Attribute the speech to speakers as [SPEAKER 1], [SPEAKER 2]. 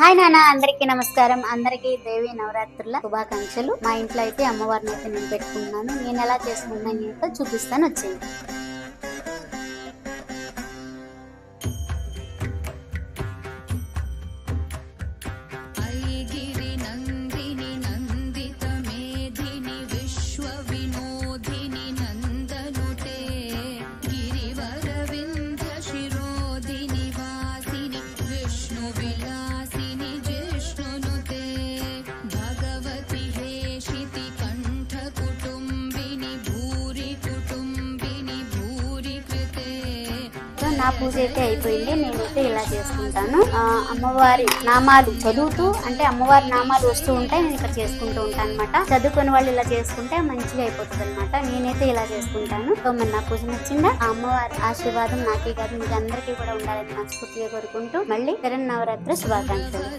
[SPEAKER 1] Hi నాన్న, అందరికీ నమస్కారం. అందరికీ దేవి నవరాత్రుల శుభాకాంక్షలు. మా ఇంట్లో అయితే అమ్మవారిని అయితే నేను పెట్టుకున్నాను. నేను ఎలా చేసుకున్నాను చూపిస్తాను, వచ్చేయండి. నా పూజ అయితే అయిపోయింది. నేనైతే ఇలా చేసుకుంటాను. అమ్మవారి నామాలు చదువుతూ, అంటే అమ్మవారి నామాలు వస్తూ ఉంటాయి, నేను ఇక్కడ చేసుకుంటూ ఉంటాను అనమాట. చదువుకుని వాళ్ళు ఇలా చేసుకుంటే మంచిగా అయిపోతుంది అనమాట. నేనైతే ఇలా చేసుకుంటాను. సో మరి నా పూజ నచ్చిందా? ఆ అమ్మవారి ఆశీర్వాదం నాకే కాదు మీకు అందరికీ కూడా ఉండాలని మనస్ఫూర్తిగా కోరుకుంటూ మళ్ళీ శరన్నవరాత్రి శుభాకాంక్షలు.